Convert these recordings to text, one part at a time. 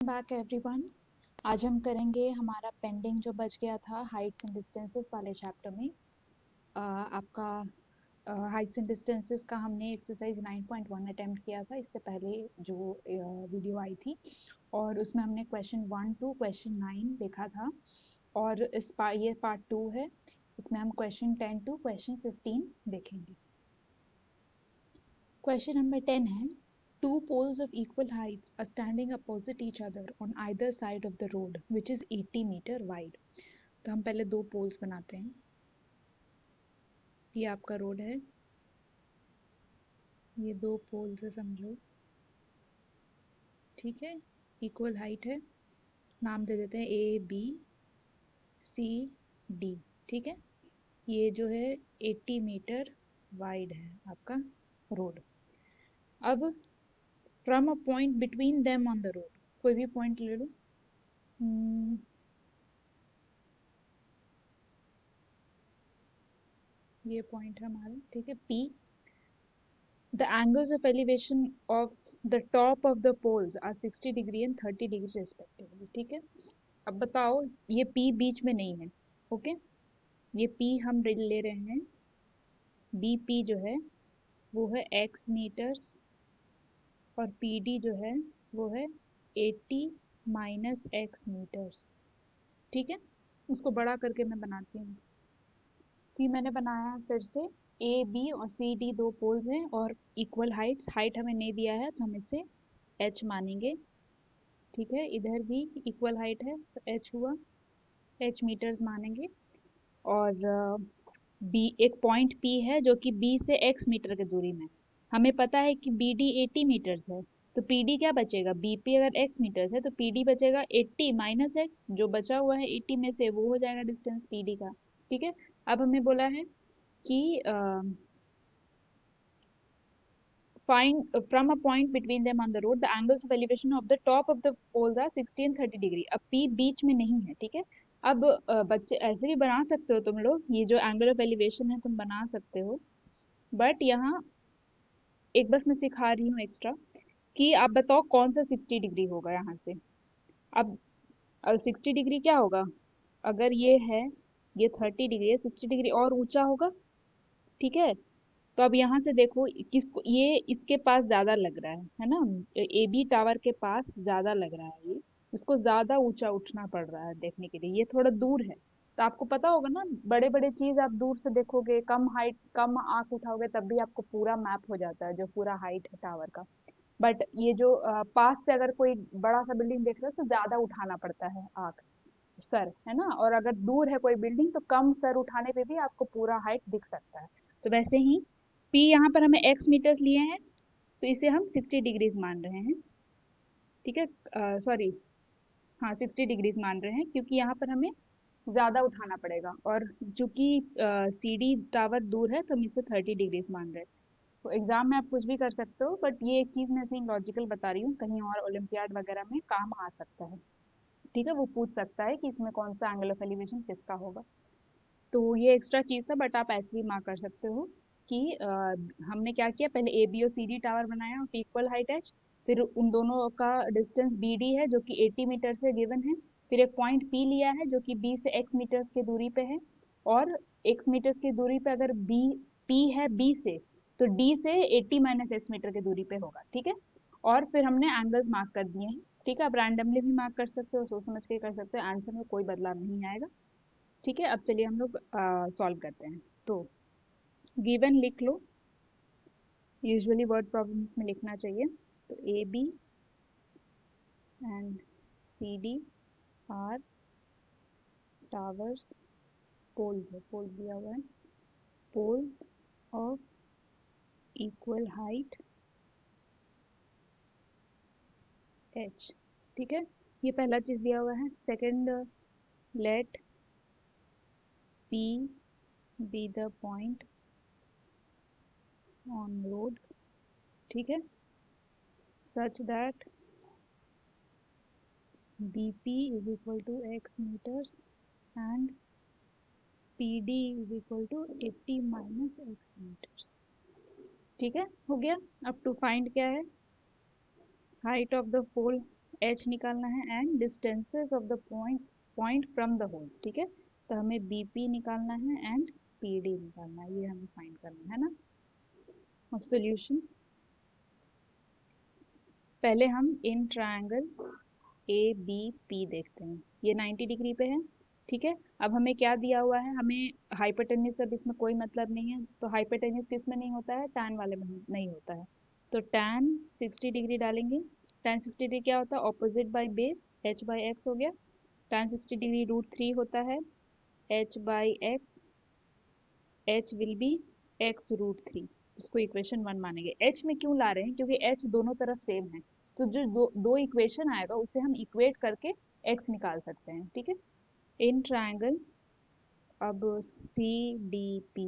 Back everyone. आज हम करेंगे हमारा पेंडिंग जो बच गया था हाइट्स एंड डिस्टेंसेस वाले चैप्टर में। आपका हाइट्स एंड डिस्टेंसेस का हमने एक्सरसाइज 9.1 अटेम्प्ट किया था इससे पहले जो वीडियो आई थी, और उसमें हमने क्वेश्चन 1 टू क्वेश्चन 9 देखा था। और ये पार्ट 2 है, इसमें हम क्वेश्चन 10 टू क्वेश्चन 15 देखेंगे। क्वेश्चन नंबर 10 है, two poles of equal heights are standing opposite each other on either side of the road which is 80 meter wide। तो हम पहले दो पोल्स बनाते हैं। ये आपका रोड है, ये दो पोल्स है समझो, ठीक है। इक्वल हाइट है, नाम दे देते हैं ए बी सी डी, ठीक है। ये जो है 80 मीटर वाइड है आपका रोड। अब from a point between them on the road, कोई भी पॉइंट ले लो। ये पॉइंट है हमारा, ठीक है, P. The angles of elevation of the top of the poles are 60 degree and 30 degree respectively, ठीक है। अब बताओ, ये P बीच में नहीं है, ओके। ये P हम ले रहे हैं, BP जो है वो है x मीटर्स, और PD जो है वो है 80 माइनस x मीटर्स, ठीक है। इसको बड़ा करके मैं बनाती हूँ। तो मैंने बनाया फिर से, ए बी और सी डी दो पोल्स हैं और इक्वल हाइट्स। हाइट हमें नहीं दिया है तो हम इसे h मानेंगे, ठीक है। इधर भी इक्वल हाइट है तो h हुआ, h मीटर्स मानेंगे। और बी एक पॉइंट P है जो कि B से x मीटर की दूरी में। हमें पता है कि BD 80 मीटर्स है, तो PD क्या बचेगा, BP अगर x मीटर्स है तो PD बचेगा 80 माइनस x, जो बचा हुआ है 80 में से वो हो जाएगा डिस्टेंस PD का, ठीक है। अब हमें बोला है कि find from a point between them on the road the angles of elevation of the top of the poles are 60 and 30 degree. अब P बीच में नहीं है, ठीक है। अब बच्चे ऐसे भी बना सकते हो तुम लोग, ये जो एंगल ऑफ एलिवेशन है तुम बना सकते हो, बट यहाँ एक बस मैं सिखा रही हूँ एक्स्ट्रा कि आप बताओ कौन सा 60 डिग्री होगा यहाँ से। अब 60 डिग्री क्या होगा, अगर ये है, ये 30 डिग्री है, 60 डिग्री और ऊंचा होगा, ठीक है। तो अब यहाँ से देखो किसको, ये इसके पास ज्यादा लग रहा है ना, ए बी टावर के पास ज्यादा लग रहा है, ये इसको ज्यादा ऊंचा उठना पड़ रहा है देखने के लिए, ये थोड़ा दूर है। तो आपको पता होगा ना, बड़े बड़े चीज आप दूर से देखोगे, कम हाइट कम आंख उठाओगे तब भी आपको पूरा मैप हो जाता है जो पूरा हाइट है टावर का। बट ये जो पास से अगर कोई बड़ा सा बिल्डिंग देख रहे हो तो ज्यादा उठाना पड़ता है आंख, सर, है ना। और अगर दूर है कोई बिल्डिंग तो कम सर उठाने पे भी आपको पूरा हाइट दिख सकता है। तो वैसे ही P यहाँ पर हमें x मीटर्स लिए हैं तो इसे हम 60 डिग्रीज मान रहे हैं, ठीक है। सॉरी, हाँ 60 डिग्रीज मान रहे हैं क्योंकि यहाँ पर हमें ज़्यादा उठाना पड़ेगा, और चूंकि CD टावर दूर है तो हम इसे 30 डिग्रीज मान रहे हैं। तो एग्जाम में आप कुछ भी कर सकते हो, बट ये एक चीज़ मैं ऐसे लॉजिकल बता रही हूँ, कहीं और ओलंपियाड वगैरह में काम आ सकता है, ठीक है। वो पूछ सकता है कि इसमें कौन सा एंगल ऑफ एलिवेशन किसका होगा। तो ये एक्स्ट्रा चीज़ था, बट आप ऐसे भी मार्क कर सकते हो कि हमने क्या किया, पहले ए बी और सी डी टावर बनाया इक्वल हाइट एच, फिर उन दोनों का डिस्टेंस बी डी है जो कि 80 मीटर से गिवन है, फिर एक पॉइंट पी लिया है जो कि बी से एक्स मीटर्स की दूरी पे है, और एक्स मीटर्स की दूरी पे अगर बी पी है बी से, तो डी से 80 माइनस एक्स मीटर की दूरी पे होगा, ठीक है। और फिर हमने एंगल्स मार्क कर दिए हैं, ठीक है। आप रैंडमली भी मार्क कर सकते हो, सोच समझ के कर सकते हो, आंसर में कोई बदलाव नहीं आएगा, ठीक है। अब चलिए हम लोग सॉल्व करते हैं। तो गिवन लिख लो, यूजुअली वर्ड प्रॉब्लम्स में लिखना चाहिए। तो A B and C D are towers, poles है, पोल्स दिया हुआ है, poles of equal height H, ठीक है। ये पहला चीज दिया हुआ है। Second, let P be the point on road, ठीक है, such that BP is equal to x meters and PD is equal to 80 minus X meters, ठीक है, हो गया। अब टू फाइंड क्या है, height of the pole H निकालना है and distances of the point from the poles, ठीक है। तो हमें बीपी निकालना है एंड पीडी निकालना है, ये हमें फाइंड करना है ना। अब सॉल्यूशन, पहले हम in triangle A B P देखते हैं। ये 90 डिग्री पे है, ठीक है। अब हमें क्या दिया हुआ है, हमें हाइपोटेन्यूज, अब इसमें कोई मतलब नहीं है, तो हाइपोटेन्यूज किस में नहीं होता है, टैन वाले में नहीं होता है। तो टैन 60 डिग्री डालेंगे। टैन 60 डिग्री क्या होता है, opposite by base, H by x हो गया। टैन 60 डिग्री √3 होता है, H by x, H will be x√3। इसको इक्वेशन 1 मानेंगे। एच में क्यों ला रहे हैं, क्योंकि एच दोनों तरफ सेम है, तो जो दो इक्वेशन आएगा उससे हम इक्वेट करके एक्स निकाल सकते हैं, ठीक है। इन ट्रायंगल, अब सी डी पी,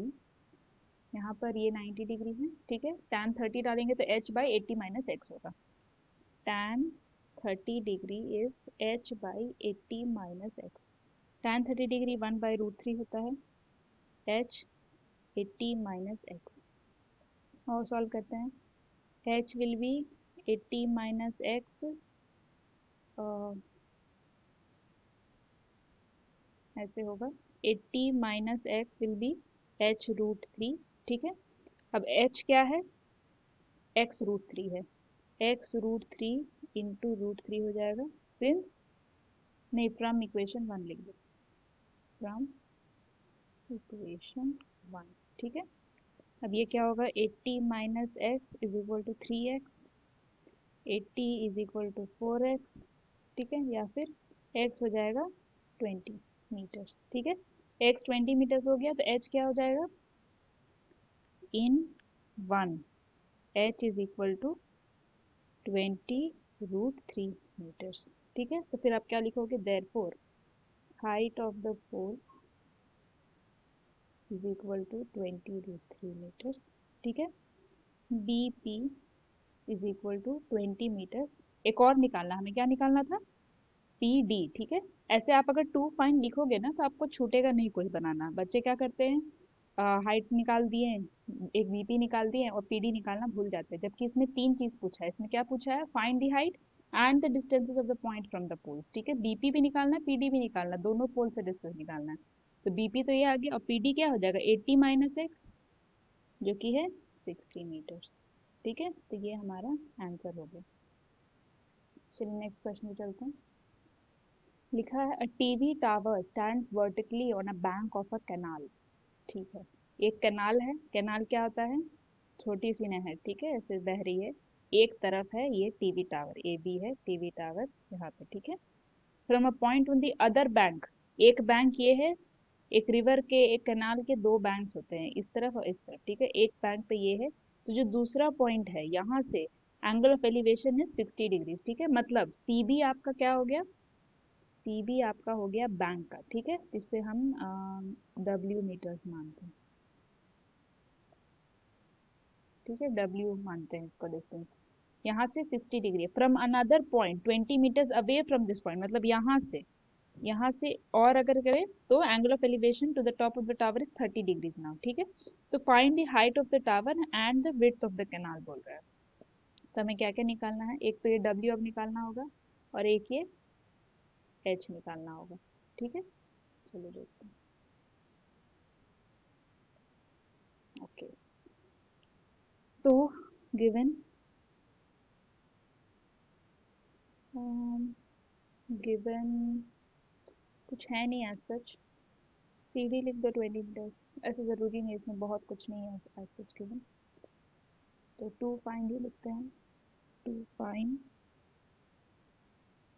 यहाँ पर ये 90 डिग्री है, ठीक है। टैन 30 डालेंगे तो h बाई 80 माइनस एक्स होगा। Tan 30 degree is h by 80 minus x. Tan 30 degree 1/√3 होता है, h 80 माइनस एक्स। और सॉल्व करते हैं, h will B 80 minus x, ऐसे होगा, 80 minus x will be h√3, ठीक है। अब h क्या है, x√3 है, x√3 इंटू √3 हो जाएगा, सिंस, नहीं, फ्रॉम इक्वेशन 1 लिख दो, फ्रॉम इक्वेशन 1, ठीक है। अब ये क्या होगा, 80 minus X is equal to 3x, 80 is equal to 4x, ठीक है। या फिर x हो जाएगा 20 मीटर्स, ठीक है। x 20 मीटर्स हो गया, तो h क्या हो जाएगा, in 1, h is equal to 20√3 meters, ठीक है। तो फिर आप क्या लिखोगे, therefore height of the pole is equal to 20√3 meters, ठीक है। B P is equal to 20 meters. एक और निकालना, हमें क्या निकालना था, पी डी, ठीक है। ऐसे आप अगर टू फाइन लिखोगे ना तो आपको छूटेगा नहीं कोई बनाना। बच्चे क्या करते हैं, हाइट निकाल दिए, एक बीपी निकाल दिए और पीडी निकालना भूल जाते हैं, जबकि इसमें तीन चीज पूछा है। इसमें क्या पूछा है, find the height and the distances of the point from the poles, ठीक है। बीपी भी निकालना है, पीडी भी निकालना है, दोनों पोल से डिस्टेंस निकालना है। तो बीपी तो ये आ गया, और पीडी क्या हो जाएगा, 80 माइनस एक्स, जो कि है 60 मीटर्स, ठीक है। तो ये हमारा आंसर हो गया। चलिए नेक्स्ट क्वेश्चन पे चलते हैं। लिखा है, a TV tower stands vertically on a bank of a canal, ठीक है। एक कैनाल है, कैनाल क्या होता है, छोटी सी नहर, ठीक है, ऐसे बह रही है। एक तरफ है ये टीवी टावर, ए बी है टीवी टावर यहाँ पे, ठीक है। From a point on the other bank, एक बैंक ये है, एक रिवर के, एक कैनाल के दो बैंक्स होते हैं, इस तरफ और इस तरफ, ठीक है। एक बैंक पे ये है, तो जो दूसरा पॉइंट है यहाँ से एंगल ऑफ एलिवेशन है 60 डिग्री, ठीक है। मतलब सी बी आपका क्या हो गया, सी बी आपका हो गया बैंक का, ठीक है। जिससे हम डब्ल्यू मीटर्स मानते हैं, ठीक है, डब्ल्यू मानते हैं इसको डिस्टेंस। यहाँ से 60 degree, from another point 20 meters away from this point, मतलब यहाँ से और अगर करें तो angle of elevation to the top of the tower is 30 degrees now, ठीक है। तो find the height of the tower and the width of the canal बोल रहा है। तो हमें क्या क्या निकालना है, एक तो ये डब्ल्यू अब निकालना होगा, और एक ये एच निकालना होगा, ठीक है। चलो देखते हैं, ओके। तो गिवन, गिवन कुछ है नहीं एज सच, सीढ़ी लिख दो 20 मीटर्स, ऐसे ज़रूरी नहीं, इसमें बहुत कुछ नहीं है एज सच गिवन। तो टू फाइंड ही लिखते हैं, to find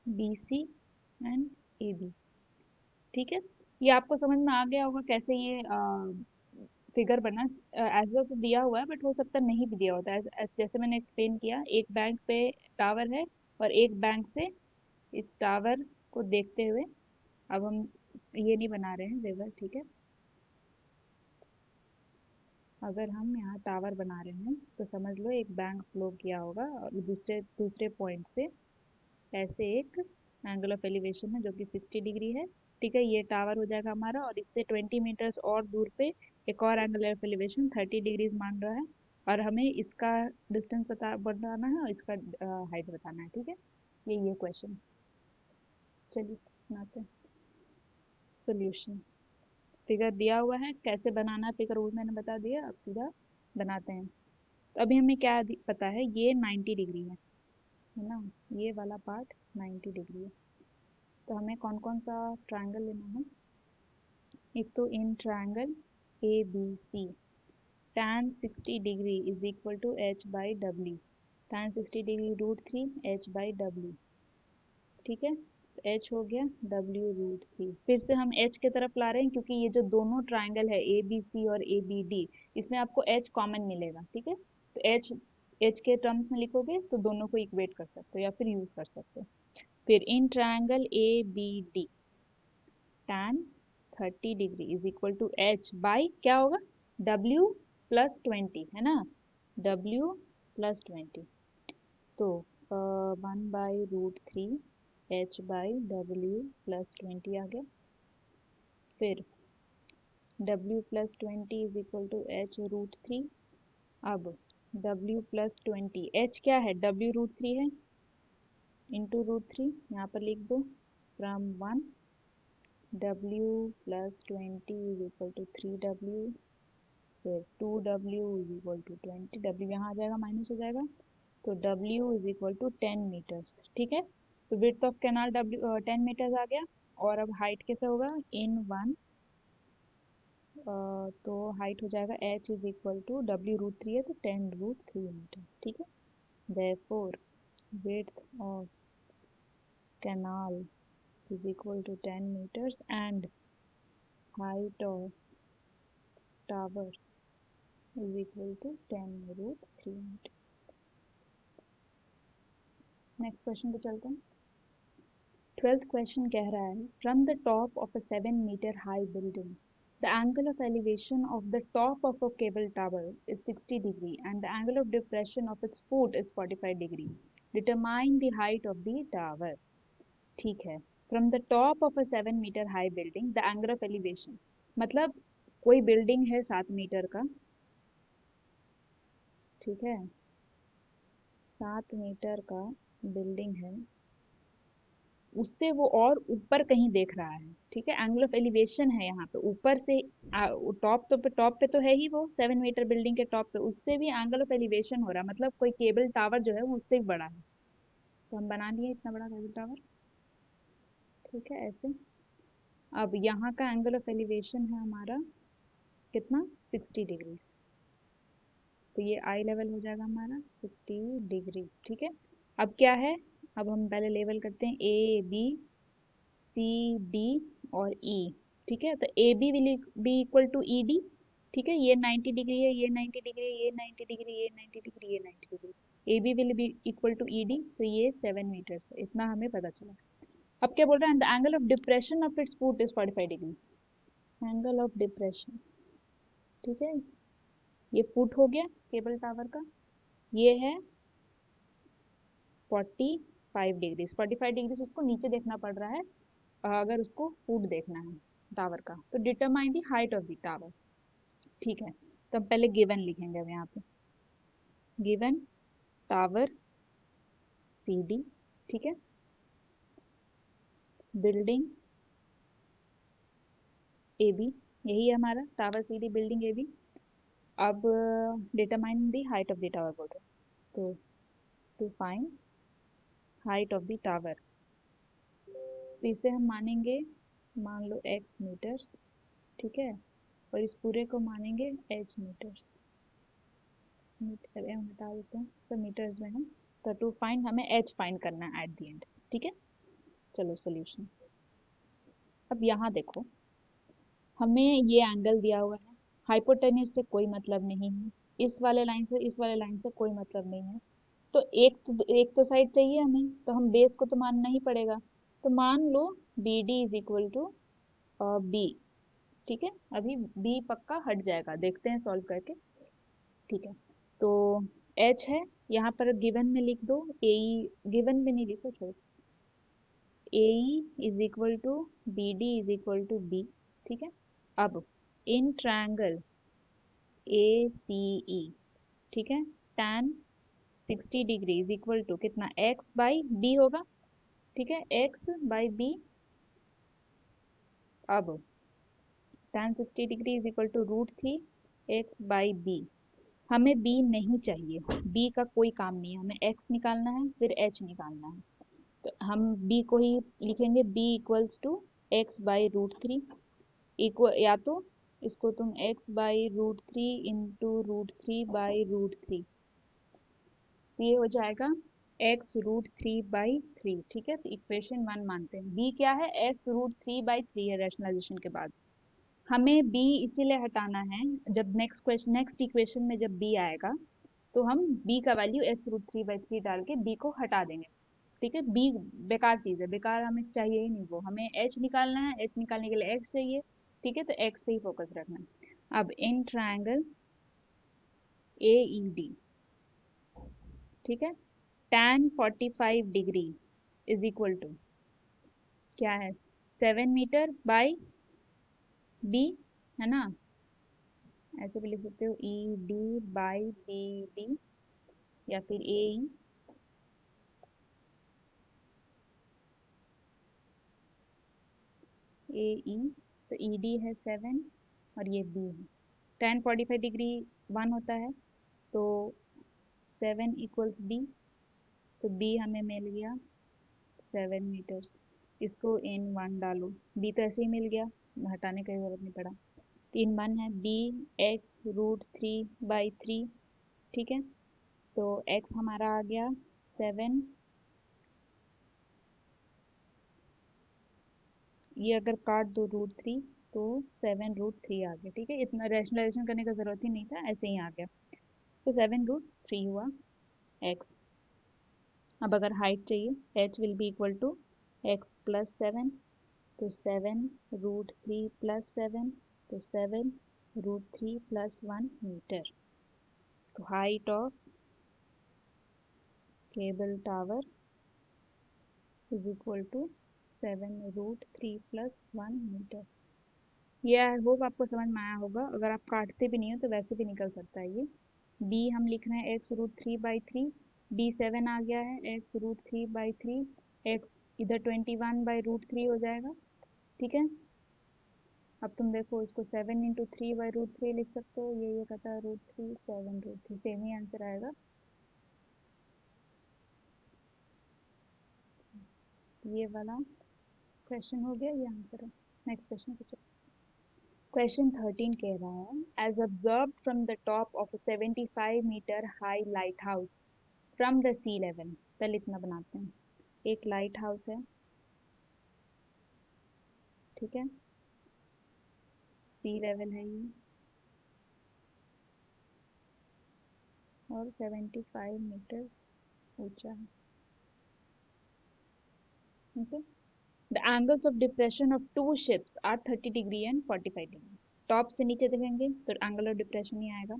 B C and A B, ठीक है। ये आपको समझ में आ गया होगा कैसे ये फिगर बना, एज तो दिया हुआ है बट हो सकता है नहीं भी दिया होता है। जैसे मैंने एक्सप्लेन किया, एक बैंक पे टावर है और एक बैंक से इस टावर को देखते हुए, अब हम ये नहीं बना रहे हैं रिवर, ठीक है। अगर हम यहाँ टावर बना रहे हैं तो समझ लो एक बैंक फ्लो किया होगा और दूसरे दूसरे पॉइंट से ऐसे एक एंगल ऑफ एलिवेशन है जो कि 60 डिग्री है, ठीक है। ये टावर हो जाएगा हमारा, और इससे 20 मीटर्स और दूर पे एक और एंगल ऑफ एलिवेशन 30 डिग्रीज मान रहा है, और हमें इसका डिस्टेंस बताना है और इसका हाइट बताना है, ठीक है। ये क्वेश्चन। चलिए बनाते हैं सोल्यूशन। फिगर दिया हुआ है, कैसे बनाना है फिगर वो मैंने बता दिया, अब सीधा बनाते हैं। तो अभी हमें क्या पता है, ये 90 डिग्री है ना, ये वाला पार्ट 90 डिग्री है। तो हमें कौन कौन सा ट्रायंगल लेना है, एक तो in triangle A B C tan 60 degree is equal to H by W, tan 60 degree √3 H by W, ठीक है। एच हो गया W√3। फिर से हम एच के तरफ ला रहे हैं क्योंकि ये जो दोनों ट्राइंगल है ए बी सी और ए बी डी, इसमें आपको एच कॉमन मिलेगा, ठीक है। तो एच एच के टर्म्स में लिखोगे तो दोनों को इक्वेट कर सकते हो या फिर यूज कर सकते हो। फिर in triangle A B D tan 30 degree is equal to H by क्या होगा, W+20 है ना, W+20। तो 1/√3 एच बाई W+20 आ गया। फिर W+20 is equal to H√3। अब W+20, H क्या है, W√3 है, इंटू √3 यहाँ पर लिख दो, from 1 W+20 is equal to 3W, फिर 2W is equal to 20, W यहाँ आ जाएगा, माइनस हो जाएगा, तो W is equal to 10 metres, ठीक है। तो width of canal W 10 metres आ गया। और अब हाइट कैसे होगा, इन 1, तो हाइट हो जाएगा H is equal to W√3 है तो 10√3 मीटर्स, ठीक है। Therefore width of canal is equal to 10 meters and height of tower is equal to 10√3 meters. Next question पे चलते हैं। 12th क्वेश्चन कह रहा है, from the top of a 7 meter high building the angle of elevation of the top of a cable tower is 60 degree and the angle of depression of its foot is 45 degree. Determine the height of the tower. ठीक है, from the top of a 7 meter high building the angle of elevation, मतलब कोई building है 7 metre का, ठीक है, 7 metre का building है, उससे वो और ऊपर कहीं देख रहा है, ठीक है। एंगल ऑफ एलिवेशन है यहाँ पे ऊपर से, टॉप पे तो है ही, वो 7 मीटर बिल्डिंग के टॉप पे, उससे भी एंगल ऑफ एलिवेशन हो रहा है, मतलब कोई केबल टावर जो है वो उससे भी बड़ा है। तो हम बना लिए इतना बड़ा केबल टावर, ठीक है, ऐसे। अब यहाँ का एंगल ऑफ एलिवेशन है हमारा कितना, 60 डिग्रीज, तो ये आई लेवल हो जाएगा हमारा 60 डिग्रीज, ठीक है। अब क्या है, अब हम पहले लेवल करते हैं ए बी सी डी और ई, ठीक है। तो A B will be equal to E D, ठीक है, ये 90 डिग्री है, ये 90 डिग्री है, ये 90 डिग्री, ये 90 डिग्री, ये 90 degree, A B will be equal to E D, तो ये 7 मीटर्स है, इतना हमें पता चला। अब क्या बोल रहा है, the angle of depression of its foot is 45 degree, angle of depression, ठीक है, ये फुट हो गया केबल टावर का, ये है 45 डिग्री, 45 डिग्री उसको नीचे देखना पड़ रहा है, अगर उसको फुट देखना है टावर का। तो determine the height of the tower, ठीक है। तो हम पहले गिवन लिखेंगे, अब यहाँ पे गिवन टावर सी डी, ठीक है, बिल्डिंग ए बी, यही है हमारा tower C D building A B. अब determine the height of the tower बोल रहे हैं, तो to find height of the tower, तो इसे हम मानेंगे, मान लो x मीटर्स, ठीक है, और इस पूरे को मानेंगे h मीटर्स, मीटर एम हटा देते हैं, सब मीटर्स में है। तो टू फाइंड, हमें h फाइंड करना है एट द एंड, ठीक है। चलो सॉल्यूशन। अब यहाँ देखो, हमें ये एंगल दिया हुआ है, हाइपोटेन्यूज से कोई मतलब नहीं है, इस वाले लाइन से इस वाले लाइन से कोई मतलब नहीं है, तो एक तो साइड चाहिए हमें, तो हम बेस को तो मानना ही पड़ेगा। तो मान लो B D is equal to B, ठीक है, अभी बी पक्का हट जाएगा, देखते हैं सॉल्व करके, ठीक है। तो एच है, यहाँ पर गिवन में लिख दो ए, गिवन में नहीं लिखो, छोड़ो, A is equal to B D is equal to B, ठीक है। अब इन ट्रायंगल ए सी ई, ठीक है, tan 60 degree is equal to कितना, x बाई बी होगा, ठीक है, x बाई बी। अब tan 60 degree is equal to √3 x by B. हमें b नहीं चाहिए, b का कोई काम नहीं है, हमें x निकालना है फिर h निकालना है। तो हम b को ही लिखेंगे, b equals to x by √3 equal, या तो इसको तुम x बाई √3 इंटू √3/√3, ये हो जाएगा x √3/3, ठीक है। तो इक्वेशन 1 मानते हैं। b क्या है, x √3/3 है रैशनलाइजेशन के बाद। हमें b इसीलिए हटाना है, जब नेक्स्ट इक्वेशन में जब b आएगा तो हम b का वैल्यू x √3/3 डाल के b को हटा देंगे, ठीक है। b बेकार चीज़ है, बेकार हमें चाहिए ही नहीं, वो हमें h निकालना है, h निकालने के लिए x चाहिए, ठीक है। तो x पे ही फोकस रखना है। अब इन ट्रायंगल AED, ठीक है, tan 45 degree is equal to क्या है, 7 मीटर बाई b, है ना। ऐसे भी लिख सकते हो ED/BD या फिर AE। तो ED है 7 और ये B है। tan 45 डिग्री 1 होता है, तो 7 इक्वल्स B, तो B हमें मिल गया 7 मीटर्स। इसको इन 1 डालो, B तो ऐसे ही मिल गया, हटाने की जरूरत नहीं पड़ा। 3 1 है B x √3/3, ठीक है। तो x हमारा आ गया 7, ये अगर काट दो √3 तो 7√3 आ गया, ठीक है। इतना रैशनलाइजेशन करने का जरूरत ही नहीं था, ऐसे ही आ गया। तो 7√3 हुआ x। अब अगर हाइट चाहिए, h will be equal to x plus 7, तो 7√3 प्लस 7, तो 7√3 प्लस 1 मीटर। तो height of cable tower is equal to 7√3 plus 1 meter. ये आई होप आपको समझ में आया होगा। अगर आप काटते भी नहीं हो तो वैसे भी निकल सकता है ये। b हम लिख रहे हैं x √3/3, b 7 आ गया है, x √3/3, x इधर 21/√3 हो जाएगा, ठीक है। अब तुम देखो, इसको 7 इंटू 3/√3 लिख सकते हो, ये कहता है √3 7√3, सेम ही आंसर आएगा। ये वाला क्वेश्चन हो गया, ये आंसर है। नेक्स्ट क्वेश्चन पे चलो। क्वेश्चन 13 कह रहा है, as observed from the top of 75 meter high lighthouse from the sea level. पहले इतना बनाते हैं, एक लाइट हाउस है, ठीक है, सी लेवल है ये, और 75 मीटर्स ऊंचा है, ठीक है। The angles of depression of two ships are 30 degree and 45 degree. Top से नीचे देखेंगे तो एंगल ऑफ डिप्रेशन ही आएगा।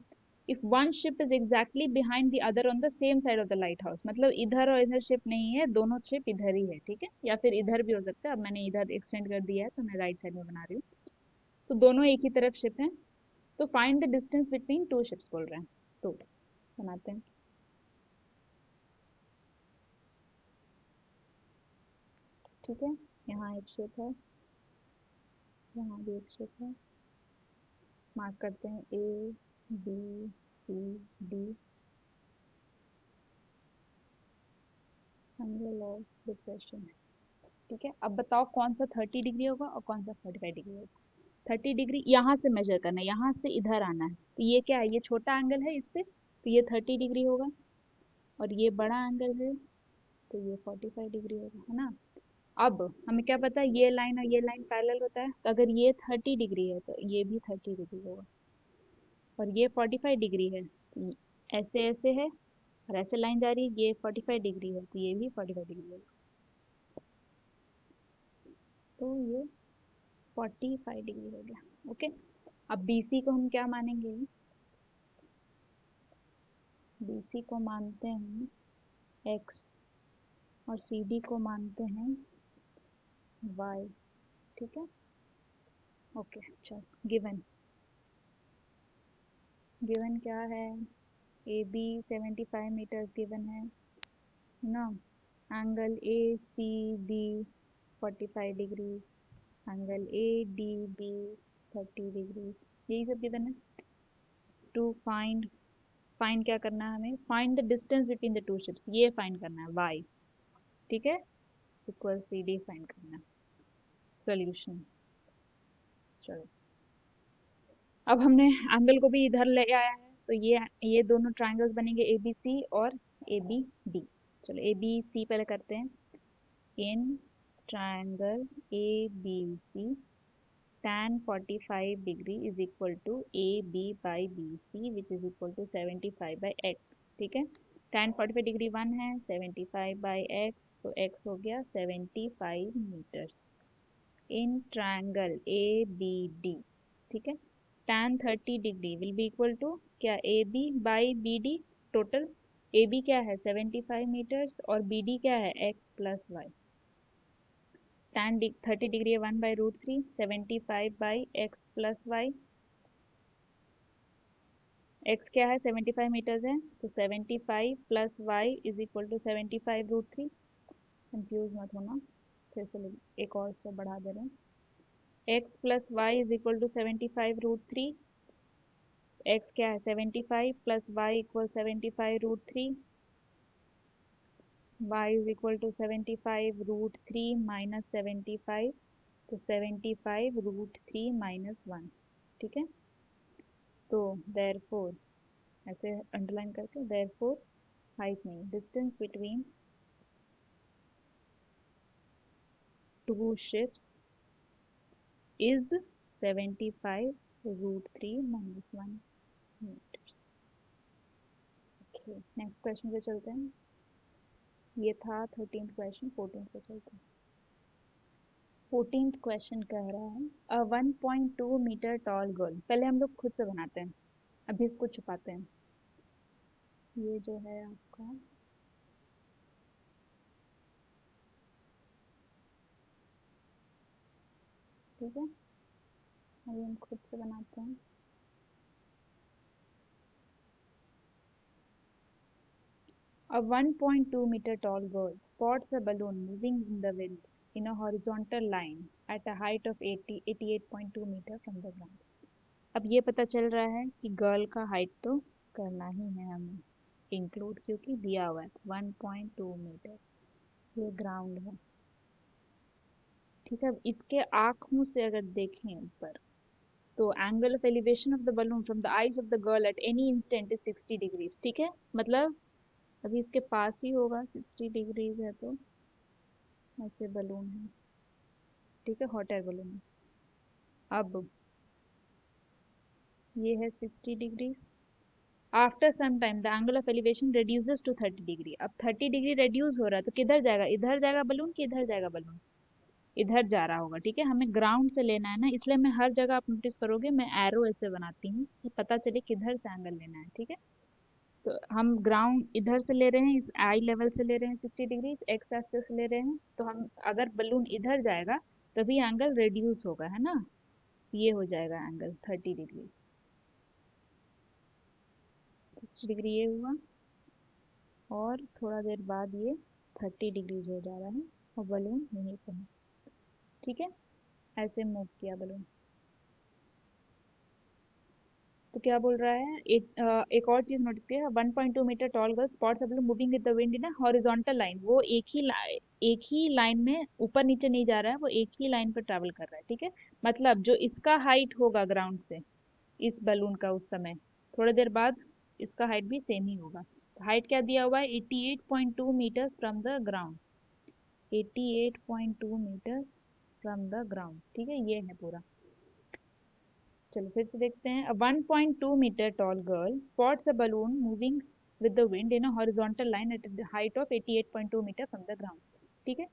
If one ship is exactly behind the other on the same side of the lighthouse, मतलब इधर और इधर शिप नहीं है, दोनों शिप इधर ही है, ठीक है, या फिर इधर भी हो सकता है। अब मैंने इधर एक्सटेंड कर दिया है तो मैं राइट साइड में बना रही हूँ, तो दोनों एक ही तरफ शिप है। तो find the distance between two ships बोल रहे हैं, तो बनाते हैं, ठीक है। यहाँ एक शिप है, यहाँ भी एक शिप है, मार्क करते हैं ABCD, एंगल ऑफ डिप्रेशन, ठीक है। अब बताओ कौन सा 30 डिग्री होगा और कौन सा 45 डिग्री होगा। 30 डिग्री यहाँ से मेजर करना है, यहाँ से इधर आना है, तो ये क्या है, ये छोटा एंगल है इससे, तो ये 30 डिग्री होगा, और ये बड़ा एंगल है तो ये 45 डिग्री होगा, है ना। अब हमें क्या पता है, ये लाइन और ये लाइन पैरेलल होता है, तो अगर ये 30 डिग्री है तो ये भी 30 डिग्री होगा, और ये 45 डिग्री है, तो ऐसे ऐसे है, और ऐसे लाइन जा रही है, ये 45 डिग्री है तो ये भी 45 डिग्री होगा, तो ये 45 डिग्री हो गया, ओके। अब BC को हम क्या मानेंगे, BC को मानते हैं x, और CD को मानते हैं y, ठीक है, ओके। चल गिवन, गिवन क्या है, ए बी 75 मीटर्स गिवन है ना, angle A C B 45 degrees, angle A D B 30 degrees, यही सब गिवन है। टू फाइंड, फाइंड क्या करना है हमें, find the distance between the two ships, ये फाइंड करना है y, ठीक है, इक्वल सी डी फाइंड करना है। सॉल्यूशन, चलो अब हमने एंगल को भी इधर ले आया है, तो ये दोनों ट्राइंगल्स बनेंगे ए बी सी और ए बी डी। चलो ए बी सी पहले करते हैं। In triangle A B C tan 45 degree is equal to A B by B C which is equal to 75 by X, ठीक है। tan 45 डिग्री 1 है, 75 बाई एक्स, तो x हो गया 75 metres in triangle A B D, ठीक है। tan 30 degree will be equal to क्या, A B by B D, total A B क्या है 75 मीटर्स और बी डी क्या है x plus Y. tan 30 degree है 1/√3, 75 by X plus Y, x क्या है 75 मीटर्स है, तो 75 plus Y is equal to 75√3। Confuse मत होना, फिर से एक और स्टेप बढ़ा दे रहे हैं। x plus Y is equal to 75√3, x क्या है 75 plus Y equal 75√3, y is equal to 75√3 minus 75, तो 75√3 माइनस 1, ठीक है। तो देयरफॉर, ऐसे अंडरलाइन करके, देयरफॉर हाइट नहीं, distance between two ships is 75√3 minus 1 metres. Okay, next question पे चलते हैं। ये था 13th क्वेश्चन, 14th पे चलते हैं। 14th क्वेश्चन कह रहा है अ 1.2 मीटर टॉल गर्ल, पहले हम लोग खुद से बनाते हैं, अभी इसको छुपाते हैं। ये जो है आपका ठीक है, अभी हम खुद से बनाते हैं। A 1.2 meter tall girl spots a balloon moving in the wind in a horizontal line at a height of 88.2 metre from the ground. अब ये पता चल रहा है कि गर्ल का हाइट तो करना ही है हमें इंक्लूड, क्योंकि दिया हुआ है 1.2 मीटर, ये ग्राउंड है, ठीक है। अब इसके आँखों से अगर देखें ऊपर, तो angle of elevation of the balloon from the eyes of the girl at any instant is 60 degrees, ठीक है। मतलब अभी इसके पास ही होगा, 60 डिग्रीज है तो ऐसे बलून है, ठीक है, हॉट एयर बलून है। अब ये है 60 degrees, after some time the angle of elevation reduces to 30 degree. अब 30 डिग्री reduce हो रहा है तो किधर जाएगा, इधर जाएगा बलून कि इधर जाएगा बलून, इधर जा रहा होगा, ठीक है। हमें ग्राउंड से लेना है ना, इसलिए मैं हर जगह आप नोटिस करोगे मैं एरो ऐसे बनाती हूँ कि पता चले किधर से एंगल लेना है, ठीक है। तो हम ग्राउंड इधर से ले रहे हैं, इस आई लेवल से ले रहे हैं 60 डिग्री, एक्स एक्सिस से ले रहे हैं, तो हम अगर बलून इधर जाएगा तभी एंगल रेड्यूस होगा, है ना, ये हो जाएगा एंगल 30 डिग्री, 60 डिग्री ये हुआ, और थोड़ा देर बाद ये 30 डिग्रीज हो जा रहा है और बलून यहीं पर है, ठीक है। ऐसे मूव किया बलून, तो क्या बोल रहा है, एक और चीज नोटिस किया, 1.2 metre tall girl spots a balloon moving with the wind in a horizontal line, वो एक ही लाइन में ऊपर नीचे नहीं जा रहा है, वो एक ही लाइन पर ट्रैवल कर रहा है, ठीक है। मतलब जो इसका हाइट होगा ग्राउंड से, इस बलून का उस समय, थोड़ी देर बाद इसका हाइट भी सेम ही होगा। हाइट क्या दिया हुआ है 88.2 metres from the ground, 88.2 metres from the ground, ठीक है, ये है पूरा। चलो फिर से देखते हैं। A 1.2 meter tall girl spots a balloon moving with the wind in a horizontal line at the height of 88.2 meter from the ground, ठीक है।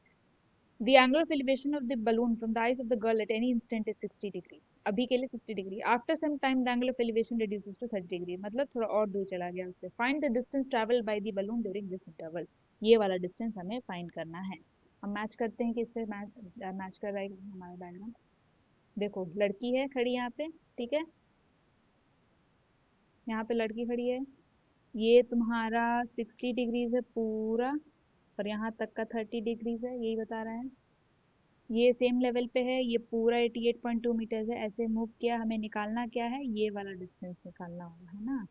The angle of elevation of the balloon from the eyes of the girl at any instant is 60 degrees, अभी के लिए 60 degree. After some time the angle of elevation reduces to 30 degree, मतलब थोड़ा और दूर चला गया उससे। Find the distance traveled by the balloon during this interval, ये वाला डिस्टेंस हमें फाइंड करना है। हम मैच करते हैं कि इससे मैच कर रहा है हमारा डायग्राम। देखो लड़की है खड़ी यहाँ पे, ठीक है, यहाँ पे लड़की खड़ी है, ये तुम्हारा 60 डिग्रीज है पूरा, और यहाँ तक का 30 डिग्रीज है, यही बता रहा है। ये सेम लेवल पे है, ये पूरा 88.2 मीटर्स है। ऐसे मूव किया, हमें निकालना क्या है, ये वाला डिस्टेंस निकालना होगा, है ना।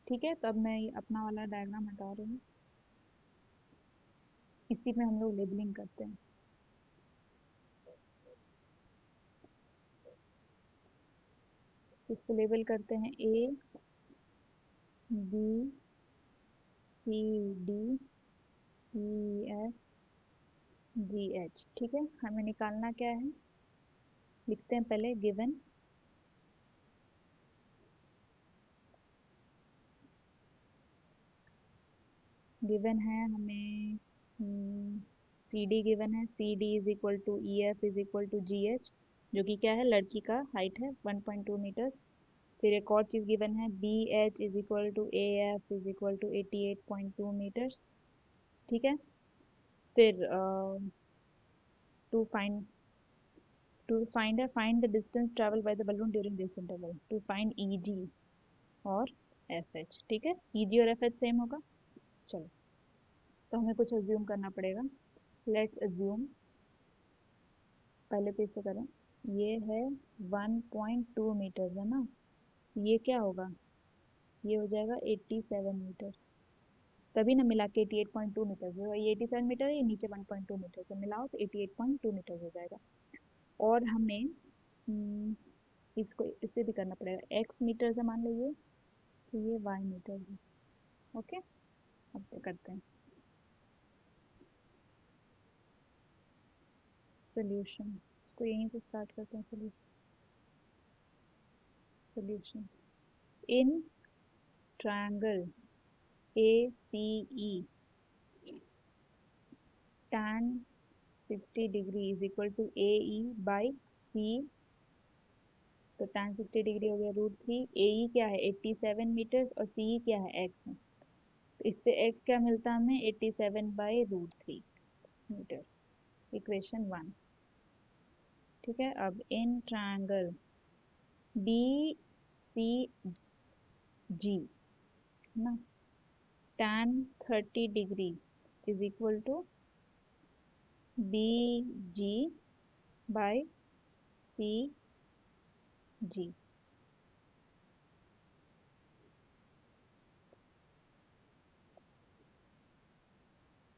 ठीक है, तो अब मैं ये अपना वाला डायग्राम हटा रही हूँ। इसी में हम लोग लेबलिंग करते हैं। इसको लेबल करते हैं A B C D E F G H. ठीक है, हमें निकालना क्या है, लिखते हैं पहले गिवन। गिवन है हमें सी डी गिवन है, C D is equal to E F is equal to G H, जो कि क्या है, लड़की का हाइट है 1.2 मीटर्स। फिर एक और चीज़ गिवन है, B H is equal to A F is equal to 88.2 metres. ठीक है, फिर to find find the distance traveled by the balloon during this interval, to find EG और FH। ठीक है, EG और FH सेम होगा। चलो, तो हमें कुछ अज्यूम करना पड़ेगा। लेट्स अज्यूम, पहले तो इसे करें, ये है 1.2 मीटर है ना, ये क्या होगा, ये हो जाएगा 87 मीटर्स। तभी ना मिला के 88.2 मीटर्स होगा। ये 87 मीटर है, ये नीचे 1.2 मीटर से मिलाओ तो 88.2 मीटर्स हो जाएगा। और हमें इसको इससे भी करना पड़ेगा, x मीटर से मान लीजिए, तो ये y मीटर है। ओके, अब क्या करते हैं, सोल्यूशन। इसको यहीं से स्टार्ट करते हैं। Solution in triangle A C E tan 60 degree is equal to A E by C. तो tan 60 डिग्री हो गया √3। ए ई क्या है 87 मीटर्स, और सी ई क्या है x है, तो इससे x क्या मिलता है हमें, 87/√3 मीटर्स। इक्वेशन 1। ठीक है, अब इन ट्रायंगल बी सी जी ना, tan 30 degree is equal to B G by C G.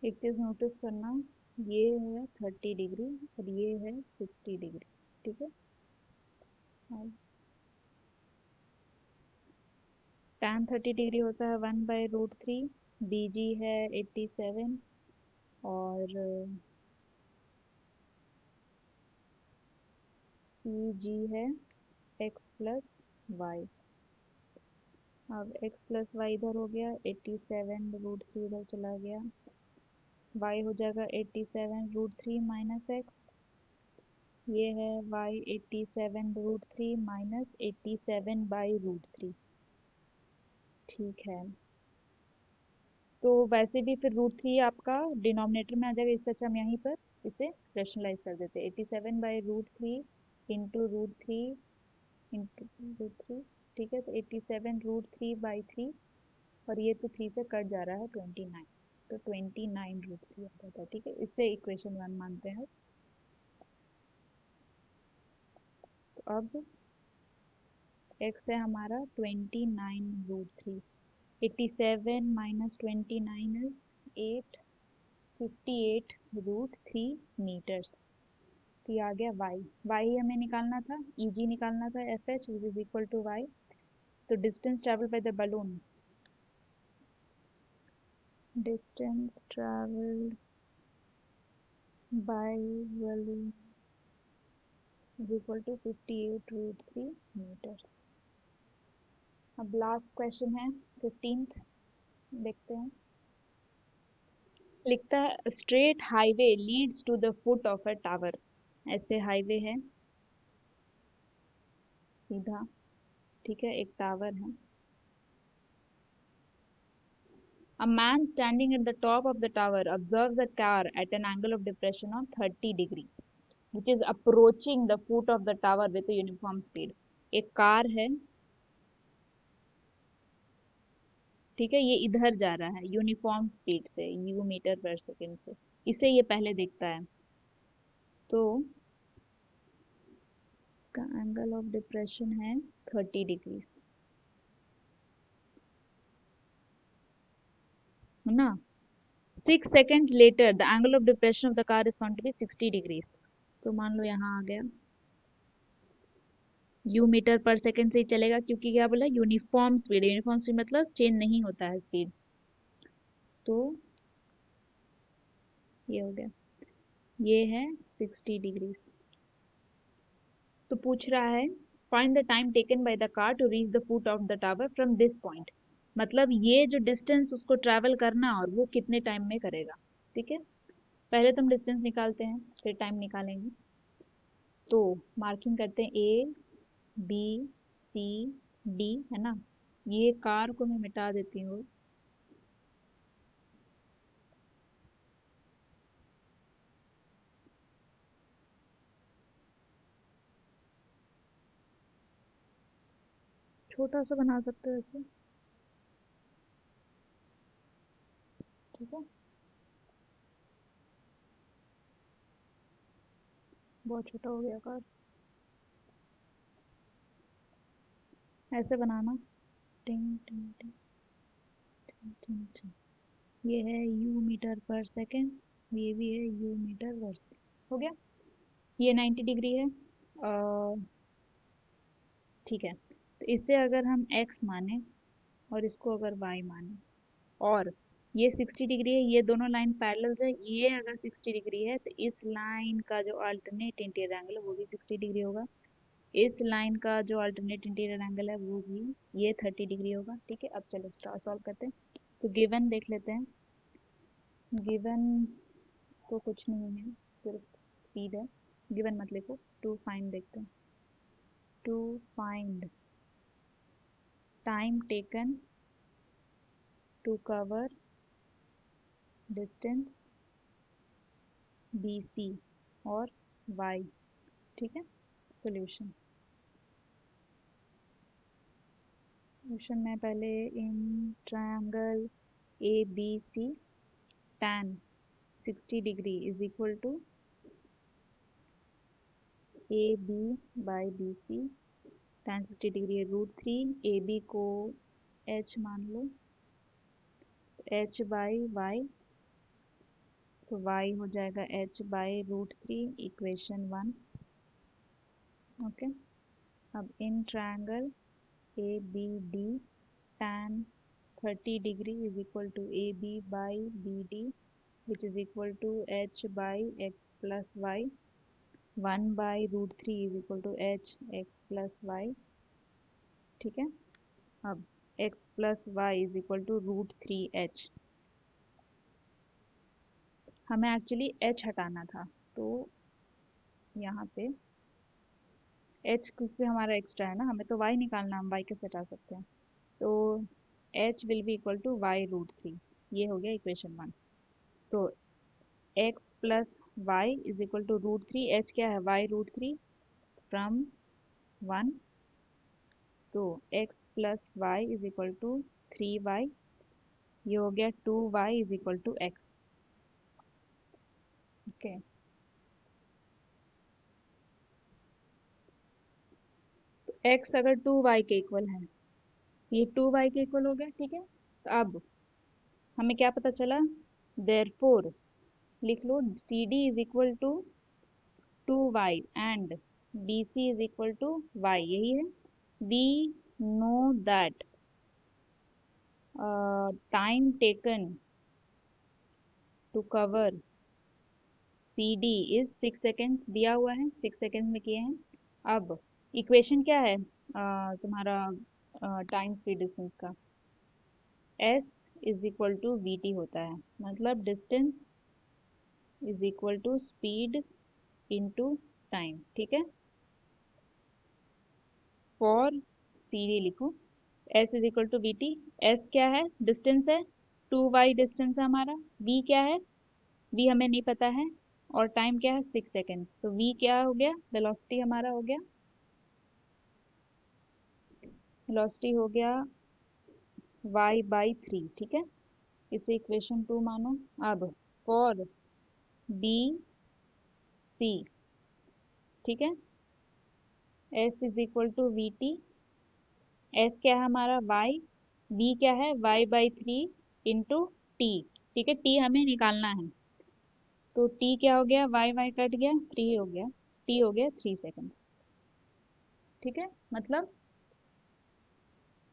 एक चीज़ नोटिस करना, ये है 30 डिग्री और ये है 60 डिग्री। ठीक है, अब tan 30 डिग्री होता है 1/√3, बी जी है 87, और सी जी है x प्लस वाई। अब x प्लस वाई इधर हो गया, 87/√3 इधर चला गया, y हो जाएगा 87/√3 माइनस एक्स। ये है y 87/√3 माइनस 87/√3। ठीक है, तो वैसे भी फिर √3 आपका डिनोमिनेटर में आ जाएगा, इससे अच्छा हम यहीं पर इसे रेशनलाइज कर देते हैं। 87/√3 इंटू √3 इंटू √3। ठीक है, तो 87/√3/3, और ये तो 3 से कट जा रहा है 29, तो 29/√3 आ जाता है। ठीक है, इससे इक्वेशन 1 मानते हैं। तो अब x है हमारा 29/√3, 87 माइनस 29 इज 858/√3 मीटर्स। तो ये आ गया y। y हमें निकालना था, eg निकालना था, fh which is equal to y। तो distance travel by the balloon, distance travelled by balloon is equal to 58/√3 metres. अब लास्ट क्वेश्चन है 15th, देखते हैं। लिखता है straight highway leads to the foot of a tower. ऐसे highway है सीधा, ठीक है, एक टावर है। A man standing at the top of the tower observes a car at an angle of depression of 30 degree, which is approaching the foot of the tower with a uniform speed. एक car है, ठीक है, ये इधर जा रहा है uniform speed से, यू मीटर पर सेकेंड से, इसे ये पहले देखता है। तो इसका एंगल ऑफ डिप्रेशन है 30 डिग्री, है ना। 6 seconds later the angle of depression of the car is found to be 60 degrees. तो मान लो यहाँ आ गया, यू मीटर पर सेकेंड से ही चलेगा, क्योंकि क्या बोला, यूनिफॉर्म स्पीड, यूनिफॉर्म स्पीड मतलब चेंज नहीं होता है स्पीड। तो ये हो गया, ये है 60 डिग्रीज। तो पूछ रहा है find the time taken by the car to reach the foot of the tower from this point, मतलब ये जो डिस्टेंस उसको ट्रैवल करना और वो कितने टाइम में करेगा। ठीक है, पहले तो हम डिस्टेंस निकालते हैं फिर टाइम निकालेंगे। तो मार्किंग करते हैं ए बी सी डी, है ना। ये कार को मैं मिटा देती हूँ। छोटा सा बना सकते हो ऐसे, ठीक है। बहुत छोटा हो गया कार, ऐसे बनाना। टिंग टिंग टिंग टिंग टिंग टिंग। ये है यू मीटर पर सेकेंड, ये भी है यू मीटर पर सेकेंड। हो गया, ये 90 डिग्री है। ठीक है, तो इससे अगर हम x माने और इसको अगर y माने, और ये 60 डिग्री है, ये दोनों लाइन पैरेलल है, ये अगर 60 डिग्री है तो इस लाइन का जो अल्टरनेट इंटीरियर एंगल है वो भी 60 डिग्री होगा। इस लाइन का जो अल्टरनेट इंटीरियर एंगल है वो भी ये 30 डिग्री होगा। ठीक है, अब चलो स्टार सॉल्व करते हैं। तो गिवन देख लेते हैं। गिवन तो कुछ नहीं है, सिर्फ स्पीड है। गिवन मत लिखो, टू फाइंड देखते हैं। To find time taken to cover distance BC और Y। ठीक है, सॉल्यूशन। सॉल्यूशन में पहले in triangle ABC tan 60 degree is equal to AB by BC, tan 60 degree है √3, AB को H मान लो, तो H बाई Y, तो Y हो जाएगा H बाई √3, इक्वेशन 1। ओके, अब in triangle ABD tan 30 degree is equal to AB by BD which is equal to H by x plus y, 1 by √3 is equal to H x plus y। ठीक है, अब x plus y is equal to √3h। हमें actually h हटाना था, तो यहाँ पे h क्योंकि हमारा एक्स्ट्रा है ना, हमें तो y निकालना, हम y कैसे हटा सकते हैं। तो h will be equal to y√3, ये हो गया इक्वेशन 1। तो x plus Y is equal to √3, h क्या है y√3 फ्रॉम 1। तो x plus Y is equal to 3y, ये हो गया 2y is equal to x। Okay, तो x अगर 2y के इक्वल है, ये 2y के इक्वल हो गया। ठीक है, तो अब हमें क्या पता चला, देयरफॉर लिख लो CD is equal to 2y and BC is equal to y, यही है। We know that time taken to cover CD is 6 seconds, दिया हुआ है 6 सेकेंड्स में किए हैं। अब इक्वेशन क्या है तुम्हारा टाइम स्पीड डिस्टेंस का, S is equal to VT होता है, मतलब distance is equal to speed into time. ठीक है, फॉर CD लिखो S is equal to VT। S क्या है, डिस्टेंस है, 2y डिस्टेंस है हमारा, V क्या है, V हमें नहीं पता है, और टाइम क्या है 6 सेकेंड्स। तो V क्या हो गया, वेलोसिटी हमारा हो गया, वेलोसिटी हो गया y/3, ठीक है, इसे इक्वेशन 2 मानो। अब फॉर बी सी, ठीक है, s is equal to V T, s क्या है हमारा y, b क्या है y/3 इंटू टी, ठीक है, t हमें निकालना है, तो t क्या हो गया, y कट गया, 3 हो गया, t हो गया 3 सेकेंड्स, ठीक है। मतलब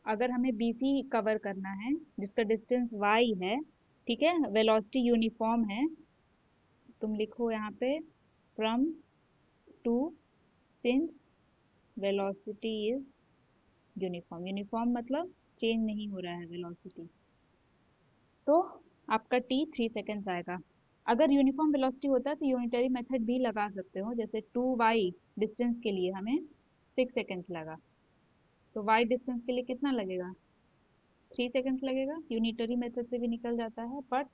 अगर हमें BC कवर करना है जिसका डिस्टेंस y है, ठीक है, वेलोसिटी यूनिफॉर्म है, तुम लिखो यहाँ पे from two, since velocity is uniform, uniform मतलब चेंज नहीं हो रहा है वेलोसिटी, तो आपका t 3 सेकेंड्स आएगा। अगर यूनिफॉर्म वेलोसिटी होता है तो यूनिटरी मेथड भी लगा सकते हो, जैसे 2y डिस्टेंस के लिए हमें 6 सेकेंड्स लगा, तो y डिस्टेंस के लिए कितना लगेगा, 3 सेकेंड्स लगेगा, यूनिटरी मेथड से भी निकल जाता है, बट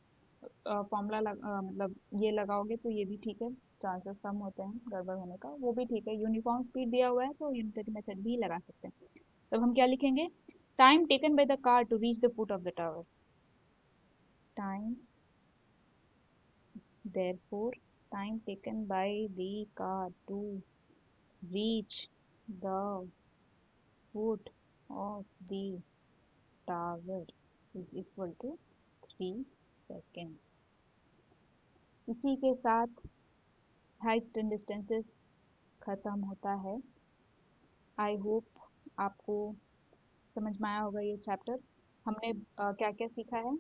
फॉर्मूला मतलब ये लगाओगे तो ये भी ठीक है, चांसेस कम होते हैं गड़बड़ होने का, वो भी ठीक है, यूनिफॉर्म स्पीड दिया हुआ है तो यूनिटरी मेथड भी लगा सकते हैं। तब हम क्या लिखेंगे, time taken by the car to reach the foot of the tower, time therefore time taken by the car to reach the foot of the tower is equal to 3 seconds। इसी के साथ हाइट एंड डिस्टेंसेस खत्म होता है। I hope आपको समझ में आया होगा ये चैप्टर। हमने क्या क्या सीखा है,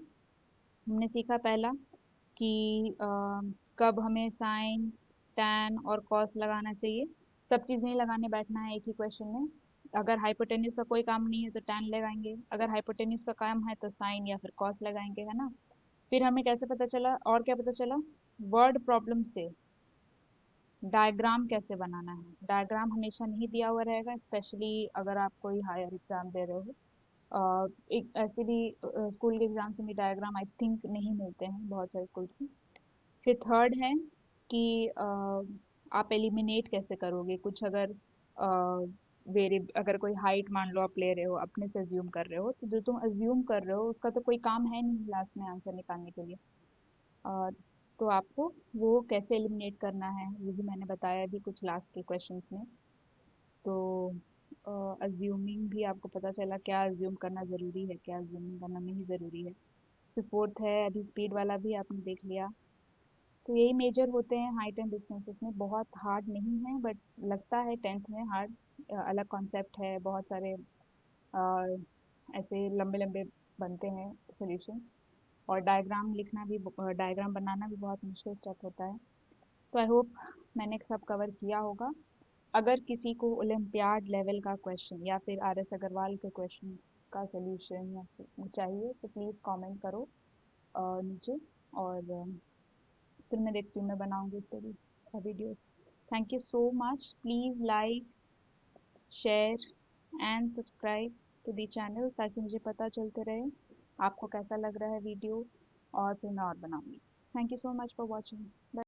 हमने सीखा पहला कि कब हमें साइन, टैन और कॉस लगाना चाहिए, सब चीज़ नहीं लगाने बैठना है एक ही क्वेश्चन में। अगर हाइपोटेन्यूज का कोई काम नहीं है तो टैन लगाएंगे, अगर हाइपोटेन्यूज का काम है तो साइन या फिर कॉस लगाएंगे, है ना। फिर हमें कैसे पता चला, और क्या पता चला, वर्ड प्रॉब्लम से डायग्राम कैसे बनाना है। डायग्राम हमेशा नहीं दिया हुआ रहेगा, स्पेशली अगर आप कोई हायर एग्जाम दे रहे हो। एक ऐसे भी स्कूल के एग्जाम्स में डायग्राम आई थिंक नहीं मिलते हैं बहुत सारे स्कूल्स में। फिर थर्ड है कि आप एलिमिनेट कैसे करोगे कुछ, अगर वेरी अगर कोई हाइट मान लो आप ले रहे हो, अपने से अज्यूम कर रहे हो, तो जो तुम अज्यूम कर रहे हो उसका तो कोई काम है नहीं लास्ट में आंसर निकालने के लिए। अ, तो आपको वो कैसे एलिमिनेट करना है वो भी मैंने बताया अभी कुछ लास्ट के क्वेश्चंस में। तो अज्यूमिंग भी आपको पता चला क्या अज्यूम करना ज़रूरी है, क्या अज्यूमिंग करना नहीं ज़रूरी है। फिर फोर्थ है अभी स्पीड वाला भी आपने देख लिया। तो यही मेजर होते हैं हाइट एंड डिस्टेंसेस में, बहुत हार्ड नहीं है बट लगता है टेंथ में हार्ड। अलग कॉन्सेप्ट है, बहुत सारे ऐसे लंबे लंबे बनते हैं सॉल्यूशंस, और डायग्राम लिखना भी, डायग्राम बनाना भी बहुत मुश्किल स्टेप होता है। तो आई होप मैंने सब कवर किया होगा। अगर किसी को ओलंपियाड लेवल का क्वेश्चन या फिर RS अग्रवाल के क्वेश्चंस का सॉल्यूशन या फिर चाहिए तो प्लीज़ कमेंट करो नीचे, और फिर मैं देखती हूँ, मैं बनाऊंगी इस पर भी videos. Thank you so much, please like, share and subscribe to the channel, ताकि मुझे पता चलते रहे आपको कैसा लग रहा है वीडियो, और फिर मैं और बनाऊंगी। Thank you so much for watching.